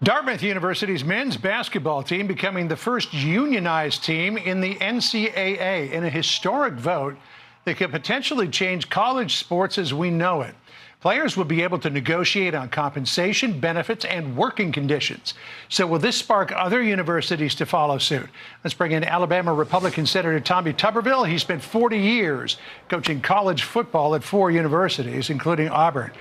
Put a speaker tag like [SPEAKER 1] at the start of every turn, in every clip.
[SPEAKER 1] Dartmouth University's men's basketball team becoming the first unionized team in the NCAA in a historic vote that could potentially change college sports as we know it. Players will be able to negotiate on compensation, benefits, and working conditions. So will this spark other universities to follow suit? Let's bring in Alabama Republican Senator Tommy Tuberville. He spent 40 years coaching college football at 4 universities, including Auburn.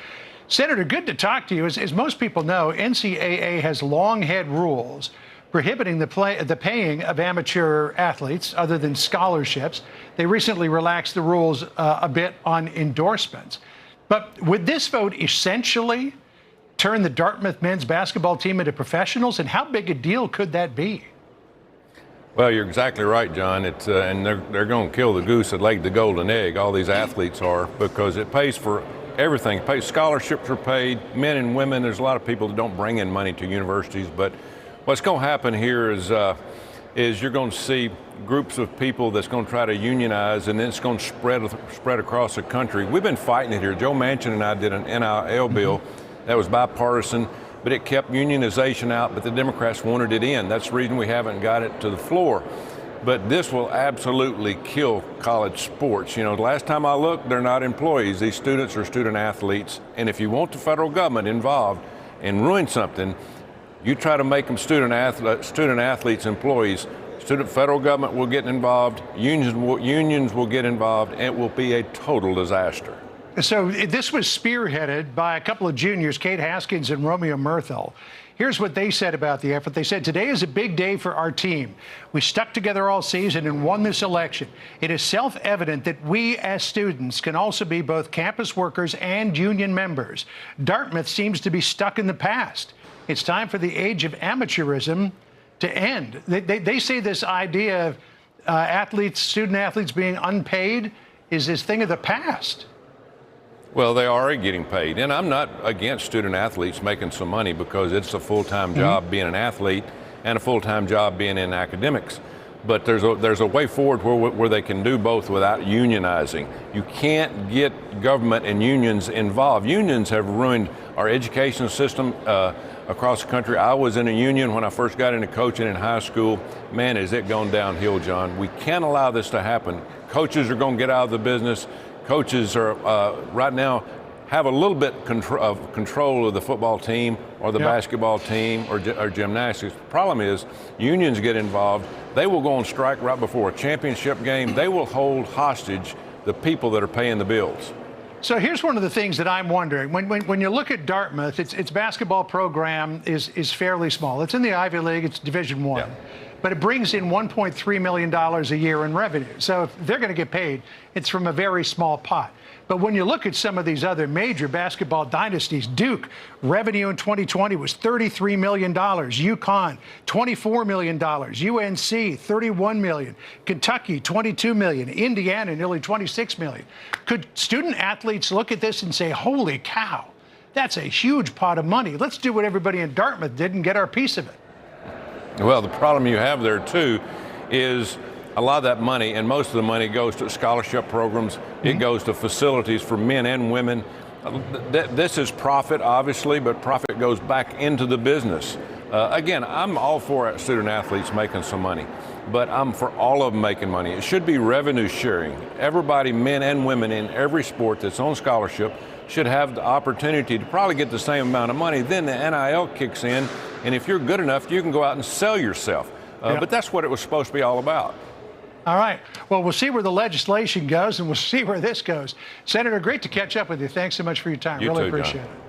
[SPEAKER 1] Senator, good to talk to you. As most people know, NCAA has long had rules prohibiting the paying of amateur athletes other than scholarships. They recently relaxed the rules a bit on endorsements. But would this vote essentially turn the Dartmouth men's basketball team into professionals? And how big a deal could that be?
[SPEAKER 2] Well, you're exactly right, John. It's and they're going to kill the goose that laid the golden egg. All these athletes are, because it pays for everything. Scholarships are paid, men and women. There's a lot of people that don't bring in money to universities, but what's going to happen here is you're going to see groups of people that's going to try to unionize, and then it's going to spread across the country. We've been fighting it here. Joe Manchin and I did an NIL bill that was bipartisan, but it kept unionization out, but the Democrats wanted it in. That's the reason we haven't got it to the floor. But this will absolutely kill college sports. You know, the last time I looked, they're not employees. These students are student athletes. And if you want the federal government involved and ruin something, you try to make them student athletes employees. Federal government will get involved, unions will get involved, and it will be a total disaster.
[SPEAKER 1] So this was spearheaded by a couple of juniors, Kate Haskins and Romeo Murthel. Here's what they said about the effort. They said, "Today is a big day for our team. We stuck together all season and won this election. It is self-evident that we as students can also be both campus workers and union members. Dartmouth seems to be stuck in the past. It's time for the age of amateurism to end." They say this idea of student athletes being unpaid is this thing of the past.
[SPEAKER 2] Well, they are getting paid, and I'm not against student athletes making some money, because it's a full-time job being an athlete and a full-time job being in academics. But there's a way forward where they can do both without unionizing. You can't get government and unions involved. Unions have ruined our education system across the country. I was in a union when I first got into coaching in high school. Man, is it gone downhill, John. We can't allow this to happen. Coaches are going to get out of the business. Coaches are right now have a little bit of control of the football team or the basketball team or gymnastics. The problem is unions get involved. They will go on strike right before a championship game. They will hold hostage the people that are paying the bills.
[SPEAKER 1] So here's one of the things that I'm wondering. When you look at Dartmouth, its basketball program is fairly small. It's in the Ivy League. It's Division I. Yeah. But it brings in $1.3 million a year in revenue. So if they're going to get paid, it's from a very small pot. But when you look at some of these other major basketball dynasties, Duke, revenue in 2020 was $33 million. UConn, $24 million. UNC, $31 million. Kentucky, $22 million. Indiana, nearly $26 million. Could student athletes look at this and say, holy cow, that's a huge pot of money. Let's do what everybody in Dartmouth did and get our piece of it.
[SPEAKER 2] Well, the problem you have there, too, is a lot of that money, and most of the money goes to scholarship programs. It goes to facilities for men and women. This is profit, obviously, but profit goes back into the business. Again, I'm all for student athletes making some money, but I'm for all of them making money. It should be revenue sharing. Everybody, men and women in every sport that's on scholarship, should have the opportunity to probably get the same amount of money. Then the NIL kicks in, and if you're good enough, you can go out and sell yourself. But that's what it was supposed to be all about.
[SPEAKER 1] All right. Well, we'll see where the legislation goes, and we'll see where this goes. Senator, great to catch up with you. Thanks so much for your time.
[SPEAKER 2] You
[SPEAKER 1] really
[SPEAKER 2] too,
[SPEAKER 1] appreciate
[SPEAKER 2] John.
[SPEAKER 1] it.